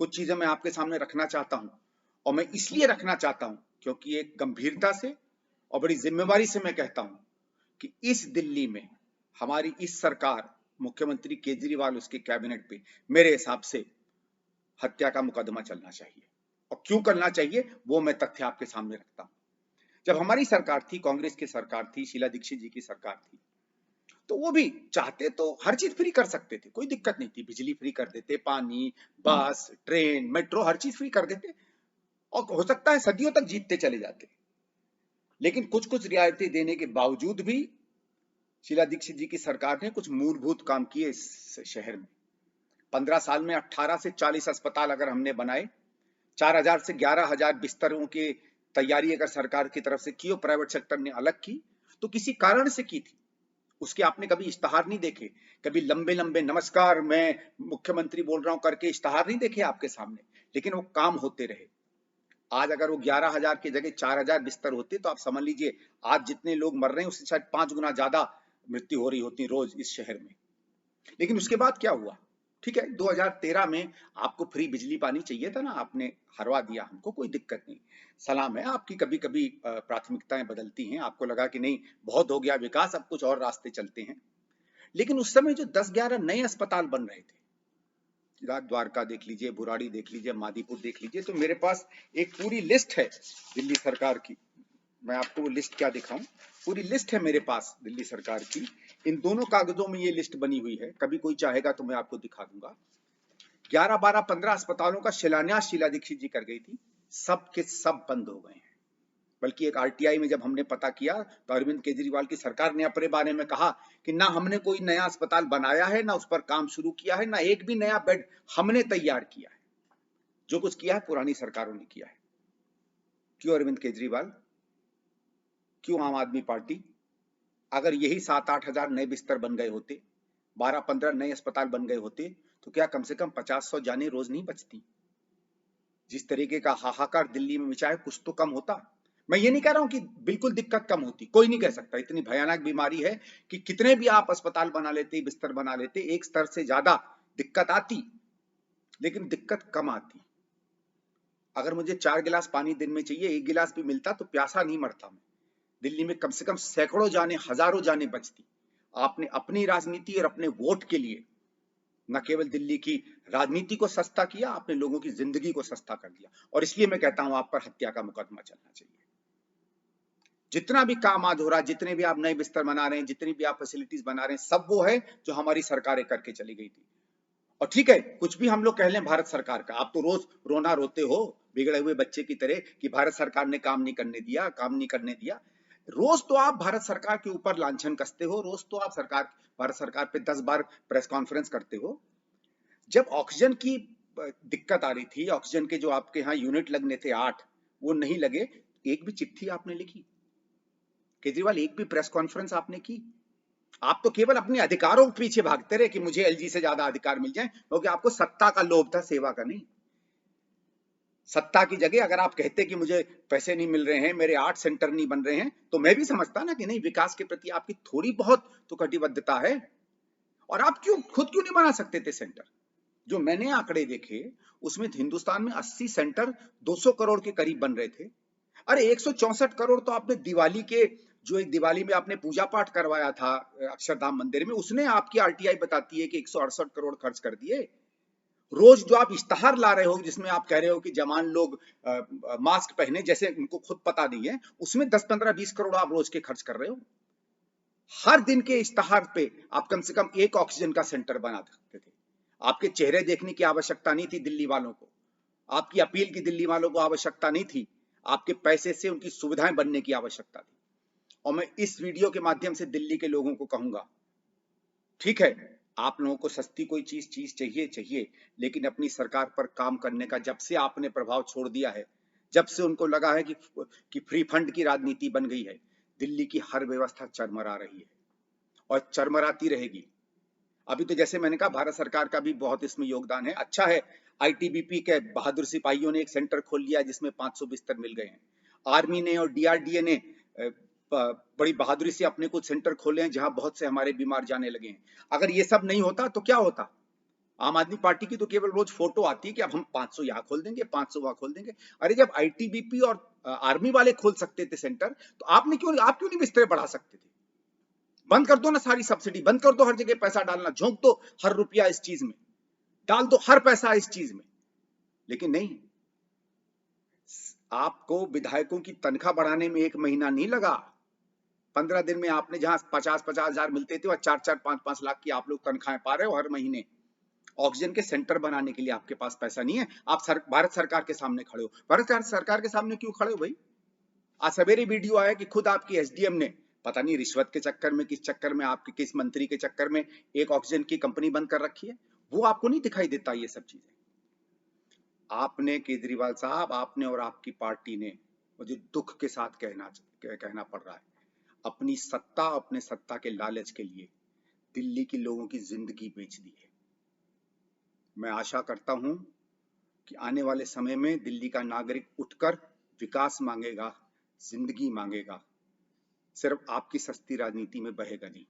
कुछ चीजें मैं आपके सामने रखना चाहता हूं, और मैं इसलिए रखना चाहता हूं क्योंकि एक गंभीरता से और बड़ी जिम्मेवारी से मैं कहता हूं कि इस दिल्ली में हमारी इस सरकार, मुख्यमंत्री केजरीवाल, उसके कैबिनेट पे मेरे हिसाब से हत्या का मुकदमा चलना चाहिए। और क्यों करना चाहिए वो मैं तथ्य आपके सामने रखता हूं। जब हमारी सरकार थी, कांग्रेस की सरकार थी, शीला दीक्षित जी की सरकार थी, तो वो भी चाहते तो हर चीज फ्री कर सकते थे, कोई दिक्कत नहीं थी। बिजली फ्री कर देते, पानी, बस, ट्रेन, मेट्रो, हर चीज फ्री कर देते, और हो सकता है सदियों तक जीतते चले जाते। लेकिन कुछ कुछ रियायतें देने के बावजूद भी शीला दीक्षित जी की सरकार ने कुछ मूलभूत काम किए इस शहर में। 15 साल में 18 से 40 अस्पताल अगर हमने बनाए, 4,000 से 11,000 बिस्तरों की तैयारी अगर सरकार की तरफ से की और प्राइवेट सेक्टर ने अलग की, तो किसी कारण से की थी। उसके आपने कभी इश्तहार नहीं देखे, कभी लंबे लंबे नमस्कार मैं मुख्यमंत्री बोल रहा हूं करके इश्तहार नहीं देखे आपके सामने, लेकिन वो काम होते रहे। आज अगर वो 11,000 की जगह 4,000 बिस्तर होते तो आप समझ लीजिए आज जितने लोग मर रहे हैं उससे शायद 5 गुना ज्यादा मृत्यु हो रही होती रोज इस शहर में। लेकिन उसके बाद क्या हुआ? ठीक है, 2013 में आपको फ्री बिजली पानी चाहिए था ना, आपने हरवा दिया हमको, कोई दिक्कत नहीं, सलाम है आपकी। कभी कभी प्राथमिकताएं बदलती हैं, आपको लगा कि नहीं बहुत हो गया विकास, अब कुछ और रास्ते चलते हैं। लेकिन उस समय जो 10-11 नए अस्पताल बन रहे थे, द्वारका देख लीजिए, बुराड़ी देख लीजिए, मादीपुर देख लीजिए, तो मेरे पास एक पूरी लिस्ट है दिल्ली सरकार की। मैं आपको वो लिस्ट क्या दिखाऊं, पूरी लिस्ट है मेरे पास दिल्ली सरकार की। इन दोनों कागजों में ये लिस्ट बनी हुई है, कभी कोई चाहेगा तो मैं आपको दिखा दूंगा। 11, 12, 15 अस्पतालों का शिलान्यास शीला दीक्षित जी कर गई थी, सब के सब बंद हो गए हैं। बल्कि एक आरटीआई में जब हमने पता किया तो अरविंद केजरीवाल की सरकार ने अपने बारे में कहा कि ना हमने कोई नया अस्पताल बनाया है, ना उस पर काम शुरू किया है, ना एक भी नया बेड हमने तैयार किया है। जो कुछ किया है पुरानी सरकारों ने किया है। क्यों अरविंद केजरीवाल, क्यों आम आदमी पार्टी? अगर यही 7-8 हजार नए बिस्तर बन गए होते, 12-15 नए अस्पताल बन गए होते, तो क्या कम से कम 50-100 जाने रोज नहीं बचती? जिस तरीके का हाहाकार दिल्ली में मचा है, कुछ तो कम होता। मैं ये नहीं कह रहा हूं कि बिल्कुल दिक्कत कम होती, कोई नहीं कह सकता, इतनी भयानक बीमारी है कि कितने भी आप अस्पताल बना लेते, बिस्तर बना लेते, एक स्तर से ज्यादा दिक्कत आती, लेकिन दिक्कत कम आती। अगर मुझे 4 गिलास पानी दिन में चाहिए, 1 गिलास भी मिलता तो प्यासा नहीं मरता मैं। दिल्ली में कम से कम सैकड़ों जाने, हजारों जाने बचती। आपने अपनी राजनीति और अपने वोट के लिए न केवल दिल्ली की राजनीति को सस्ता किया, आपने लोगों की जिंदगी को सस्ता कर दिया। और इसलिए मैं कहता हूं आप पर हत्या का मुकदमा चलना चाहिए। जितना भी काम आज हो रहा है, जितने भी आप नए बिस्तर बना रहे हैं, जितनी भी आप फैसिलिटीज बना रहे हैं, सब वो है जो हमारी सरकारें करके चली गई थी। और ठीक है, कुछ भी हम लोग कह लें भारत सरकार का, आप तो रोज रोना रोते हो बिगड़े हुए बच्चे की तरह कि भारत सरकार ने काम नहीं करने दिया, काम नहीं करने दिया। रोज तो आप भारत सरकार के ऊपर लांछन कसते हो, रोज तो आप भारत सरकार पे 10 बार प्रेस कॉन्फ्रेंस करते हो। जब ऑक्सीजन की दिक्कत आ रही थी, ऑक्सीजन के जो आपके यहाँ यूनिट लगने थे 8, वो नहीं लगे, एक भी चिट्ठी आपने लिखी? केजरीवाल, एक भी प्रेस कॉन्फ्रेंस आपने की? आप तो केवल अपने अधिकारों के पीछे भागते रहे कि मुझे एलजी से ज्यादा अधिकार मिल जाए, क्योंकि आपको सत्ता का लोभ था, सेवा का नहीं। सत्ता की जगह अगर आप कहते कि मुझे पैसे नहीं मिल रहे हैं, मेरे 8 सेंटर नहीं बन रहे हैं, तो मैं भी समझता ना कि नहीं, विकास के प्रति आपकी थोड़ी बहुत तो कटिबद्धता है। और आप क्यों खुद क्यों नहीं बना सकते थे सेंटर? जो मैंने आंकड़े देखे उसमें हिंदुस्तान में 80 सेंटर 200 करोड़ के करीब बन रहे थे। अरे 164 करोड़ तो आपने दिवाली के, जो एक दिवाली में आपने पूजा पाठ करवाया था अक्षरधाम मंदिर में, उसने आपकी आरटीआई बताती है कि 168 करोड़ खर्च कर दिए। रोज जो आप इश्तहार ला रहे हो जिसमें आप कह रहे हो कि जवान लोग मास्क पहने, जैसे उनको खुद पता नहीं है, उसमें 10, 15, 20 करोड़ आप रोज के खर्च कर रहे हो। हर दिन के इश्तहार पे आप कम से कम एक ऑक्सीजन का सेंटर बना सकते थे। आपके चेहरे देखने की आवश्यकता नहीं थी दिल्ली वालों को, आपकी अपील की दिल्ली वालों को आवश्यकता नहीं थी, आपके पैसे से उनकी सुविधाएं बनने की आवश्यकता थी। और मैं इस वीडियो के माध्यम से दिल्ली के लोगों को कहूंगा, ठीक है, आप लोगों को सस्ती कोई चीज चाहिए चाहिए, लेकिन अपनी सरकार पर काम करने का जब से आपने प्रभाव छोड़ दिया है, जब से उनको लगा है कि फ्री फंड की राजनीति बन गई है, दिल्ली की हर व्यवस्था चरमरा रही है और चरमराती रहेगी। अभी तो जैसे मैंने कहा भारत सरकार का भी बहुत इसमें योगदान है, अच्छा है। आईटीबीपी के बहादुर सिपाहियों ने एक सेंटर खोल लिया जिसमें 500 बिस्तर मिल गए हैं। आर्मी ने और डीआरडीए ने बड़ी बहादुरी से अपने कुछ सेंटर खोले हैं जहां बहुत से हमारे बीमार जाने लगे हैं। अगर ये सब नहीं होता तो क्या होता? आम आदमी पार्टी की तो केवल रोज फोटो आती है कि अब हम 500 यहाँ खोल देंगे, 500 वहां खोल देंगे। अरे जब आईटीबीपी और आर्मी वाले खोल सकते थे सेंटर, तो आप क्यों नहीं बिस्तरे बढ़ा सकते थे? बंद कर दो ना सारी सब्सिडी, बंद कर दो हर जगह पैसा डालना, झोंक दो हर रुपया इस चीज में, डाल दो हर पैसा इस चीज में। लेकिन नहीं, आपको विधायकों की तनख्वाह बढ़ाने में 1 महीना नहीं लगा। 15 दिन में आपने जहां 50-50 हजार मिलते थे, वह 4-4, 5-5 लाख की आप लोग तनख्वाहें पा रहे हो हर महीने। ऑक्सीजन के सेंटर बनाने के लिए आपके पास पैसा नहीं है। आप भारत सरकार के सामने खड़े हो। भारत सरकार के सामने क्यों खड़े हो भाई? आज सवेरे वीडियो आया कि खुद आपकी एसडीएम ने, पता नहीं रिश्वत के चक्कर में, किस चक्कर में, आपके किस मंत्री के चक्कर में एक ऑक्सीजन की कंपनी बंद कर रखी है। वो आपको नहीं दिखाई देता ये सब चीजें? आपने, केजरीवाल साहब, आपने और आपकी पार्टी ने, मुझे दुख के साथ कहना पड़ रहा है, अपनी सत्ता, अपने सत्ता के लालच के लिए दिल्ली के लोगों की जिंदगी बेच दी है। मैं आशा करता हूं कि आने वाले समय में दिल्ली का नागरिक उठकर विकास मांगेगा, जिंदगी मांगेगा, सिर्फ आपकी सस्ती राजनीति में बहेगा नहीं।